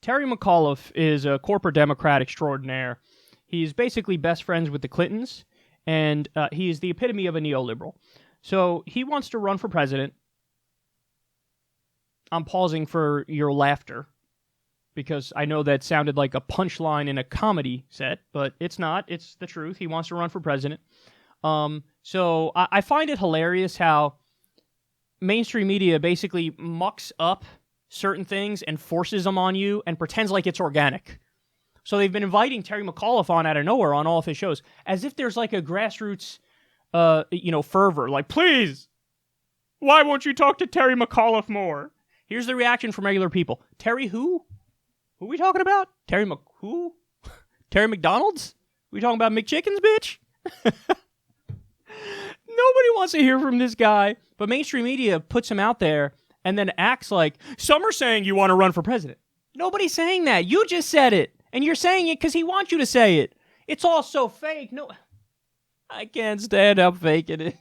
Terry McAuliffe is a corporate Democrat extraordinaire. He's basically best friends with the Clintons, and he is the epitome of a neoliberal. So he wants to run for president. I'm pausing for your laughter, because I know that sounded like a punchline in a comedy set, but it's not. It's the truth. He wants to run for president. So I find it hilarious how mainstream media basically mucks up certain things and forces them on you and pretends like it's organic. So they've been inviting Terry McAuliffe on out of nowhere on all of his shows, as if there's like a grassroots, fervor. Like, please, why won't you talk to Terry McAuliffe more? Here's the reaction from regular people. Terry who? Who are we talking about? Who? Terry McDonald's? We talking about McChickens, bitch? Nobody wants to hear from this guy, but mainstream media puts him out there and then acts like, some are saying you want to run for president. Nobody's saying that. You just said it. And you're saying it because he wants you to say it. It's all so fake. No, I can't stand how fake it is.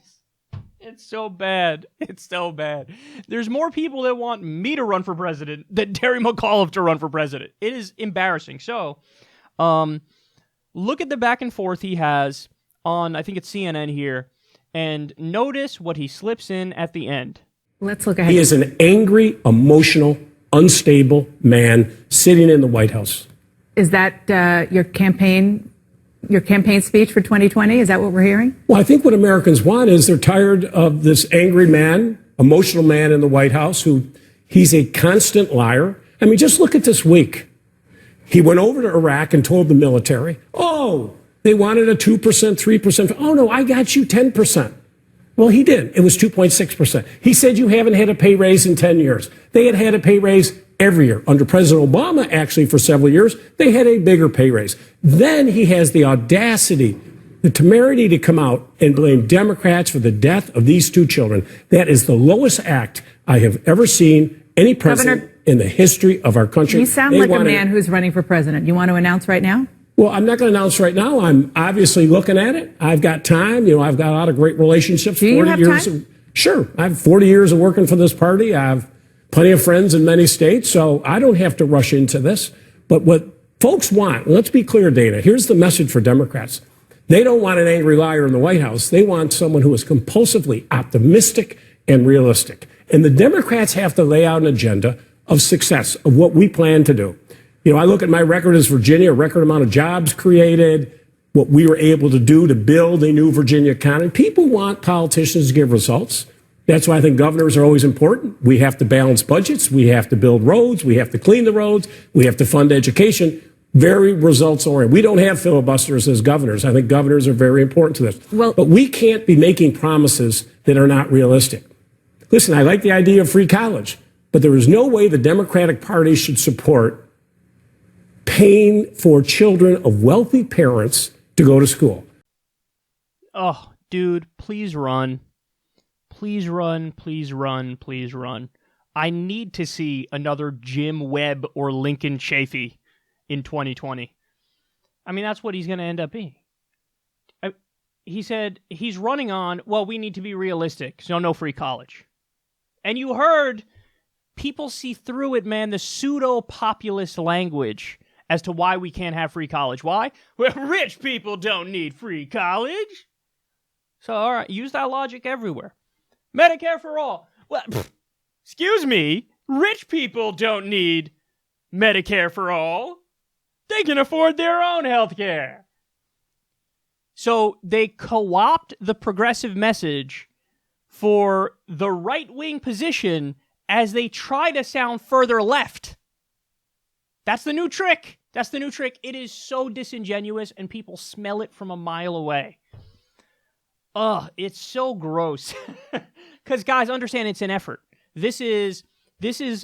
It's so bad. It's so bad. There's more people that want me to run for president than Terry McAuliffe to run for president. It is embarrassing. So, look at the back and forth he has on, I think it's CNN here, and notice what he slips in at the end. Let's look ahead. He is an angry, emotional, unstable man sitting in the White House. Is that your campaign speech for 2020? Is that what we're hearing? Well, I think what Americans want is they're tired of this angry man, emotional man in the White House he's a constant liar. I mean, just look at this week. He went over to Iraq and told the military, they wanted a 2%, 3%. Oh, no, I got you 10%. Well, he did. It was 2.6%. He said you haven't had a pay raise in 10 years. They had a pay raise every year. Under President Obama, actually, for several years, they had a bigger pay raise. Then he has the audacity, the temerity to come out and blame Democrats for the death of these two children. That is the lowest act I have ever seen any president in the history of our country. You sound like a man who's running for president. You want to announce right now? Well, I'm not going to announce right now. I'm obviously looking at it. I've got time. I've got a lot of great relationships. Do you have time? Sure. I have 40 years of working for this party. I have plenty of friends in many states, so I don't have to rush into this. But what folks want, let's be clear, Dana, here's the message for Democrats. They don't want an angry liar in the White House. They want someone who is compulsively optimistic and realistic. And the Democrats have to lay out an agenda of success, of what we plan to do. I look at my record as Virginia, a record amount of jobs created, what we were able to do to build a new Virginia economy. People want politicians to give results. That's why I think governors are always important. We have to balance budgets. We have to build roads. We have to clean the roads. We have to fund education. Very results oriented. We don't have filibusters as governors. I think governors are very important to this. But we can't be making promises that are not realistic. Listen, I like the idea of free college, but there is no way the Democratic Party should support paying for children of wealthy parents to go to school. Oh, dude, please run. Please run, please run, please run. I need to see another Jim Webb or Lincoln Chafee in 2020. I mean, that's what he's going to end up being. He said he's running on, we need to be realistic, so no free college. And you heard people see through it, man, the pseudo-populist language as to why we can't have free college. Why? Well, rich people don't need free college. So, all right, use that logic everywhere. Medicare for all. Well, excuse me, rich people don't need Medicare for all. They can afford their own health care. So they co-opt the progressive message for the right-wing position as they try to sound further left. That's the new trick. That's the new trick. It is so disingenuous, and people smell it from a mile away. Ugh, it's so gross. Because, guys, understand it's an effort. This is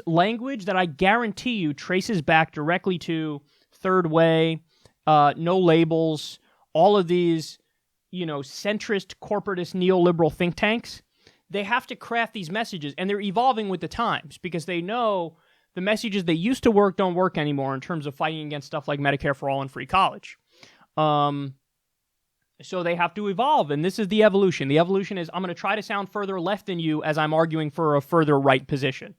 language that I guarantee you traces back directly to Third Way, No Labels, all of these, centrist, corporatist, neoliberal think tanks. They have to craft these messages, and they're evolving with the times because they know the messages that used to work don't work anymore in terms of fighting against stuff like Medicare for all and free college. So they have to evolve, and this is the evolution. The evolution is I'm going to try to sound further left than you as I'm arguing for a further right position.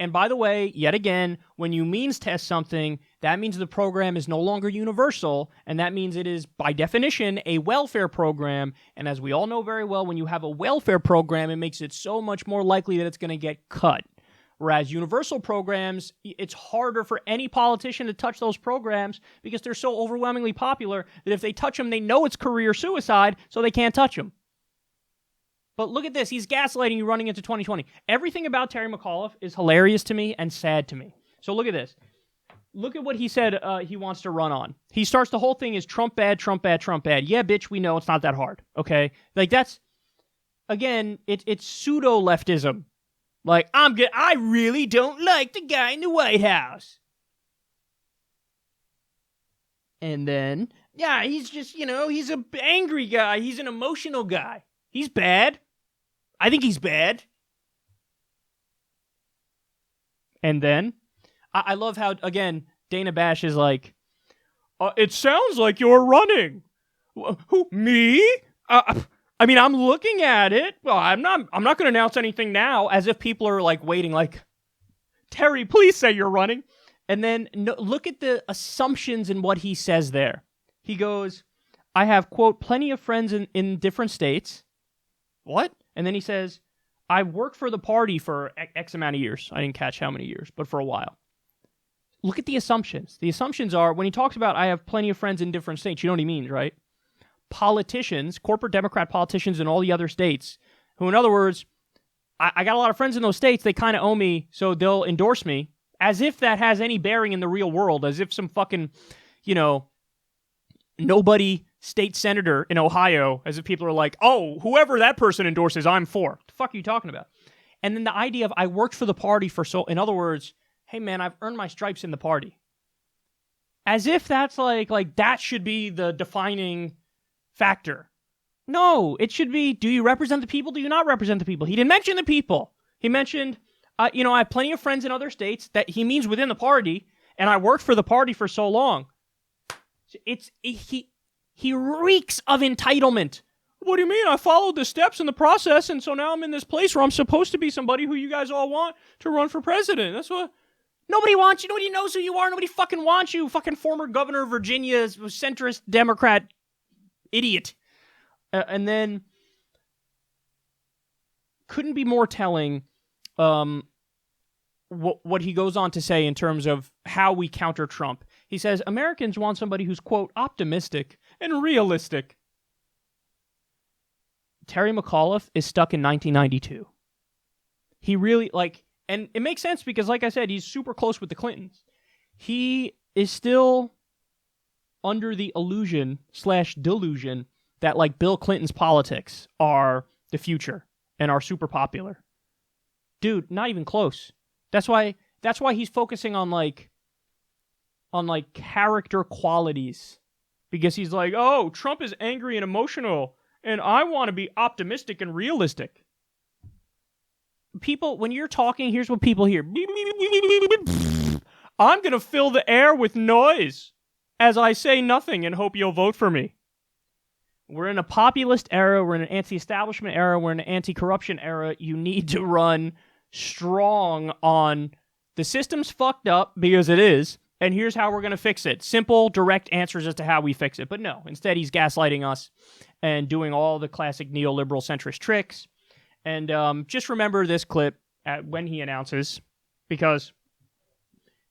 And by the way, yet again, when you means test something, that means the program is no longer universal, and that means it is, by definition, a welfare program. And as we all know very well, when you have a welfare program, it makes it so much more likely that it's going to get cut. Whereas universal programs, it's harder for any politician to touch those programs because they're so overwhelmingly popular that if they touch them, they know it's career suicide, so they can't touch them. But look at this. He's gaslighting you running into 2020. Everything about Terry McAuliffe is hilarious to me and sad to me. So look at this. Look at what he said he wants to run on. He starts the whole thing is Trump bad, Trump bad, Trump bad. Yeah, bitch, we know it's not that hard. Okay? Like that's, again, it's pseudo-leftism. Like, I really don't like the guy in the White House. And then, yeah, he's just, he's an angry guy. He's an emotional guy. He's bad. I think he's bad. And then, I love how, again, Dana Bash is like, it sounds like you're running. Who, me? I mean, I'm looking at it. Well, I'm not going to announce anything now, as if people are like waiting, like, Terry, please say you're running. And then look at the assumptions in what he says there. He goes, I have, quote, plenty of friends in different states. What? And then he says, I've worked for the party for X amount of years. I didn't catch how many years, but for a while. Look at the assumptions. The assumptions are, when he talks about I have plenty of friends in different states, you know what he means, right? Politicians, corporate Democrat politicians in all the other states, who, in other words, I got a lot of friends in those states, they kind of owe me, so they'll endorse me, as if that has any bearing in the real world, as if some fucking, nobody state senator in Ohio, as if people are like, oh, whoever that person endorses, I'm for. What the fuck are you talking about? And then the idea of I worked for the party for so, in other words, hey man, I've earned my stripes in the party. As if that's like that should be the defining factor. No, it should be, do you represent the people? Do you not represent the people? He didn't mention the people. He mentioned, I have plenty of friends in other states that he means within the party, and I worked for the party for so long. He reeks of entitlement. What do you mean? I followed the steps in the process, and so now I'm in this place where I'm supposed to be somebody who you guys all want to run for president. That's what... Nobody wants you. Nobody knows who you are. Nobody fucking wants you. Fucking former governor of Virginia, centrist Democrat idiot. And then, couldn't be more telling what he goes on to say in terms of how we counter Trump. He says, Americans want somebody who's, quote, optimistic and realistic. Terry McAuliffe is stuck in 1992. He really, and it makes sense because, like I said, he's super close with the Clintons. He is still under the illusion/delusion that, Bill Clinton's politics are the future and are super popular. Dude, not even close. That's why he's focusing on character qualities. Because he's like, oh, Trump is angry and emotional, and I want to be optimistic and realistic. People, when you're talking, here's what people hear. I'm going to fill the air with noise as I say nothing and hope you'll vote for me. We're in a populist era. We're in an anti-establishment era. We're in an anti-corruption era. You need to run strong on the system's fucked up, because it is, and here's how we're going to fix it. Simple, direct answers as to how we fix it. But no, instead he's gaslighting us and doing all the classic neoliberal centrist tricks. And just remember this clip when he announces, because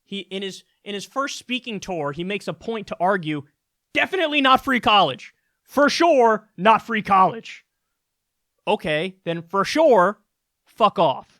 he in his first speaking tour, he makes a point to argue, definitely not free college. For sure, not free college. Okay, then for sure, fuck off.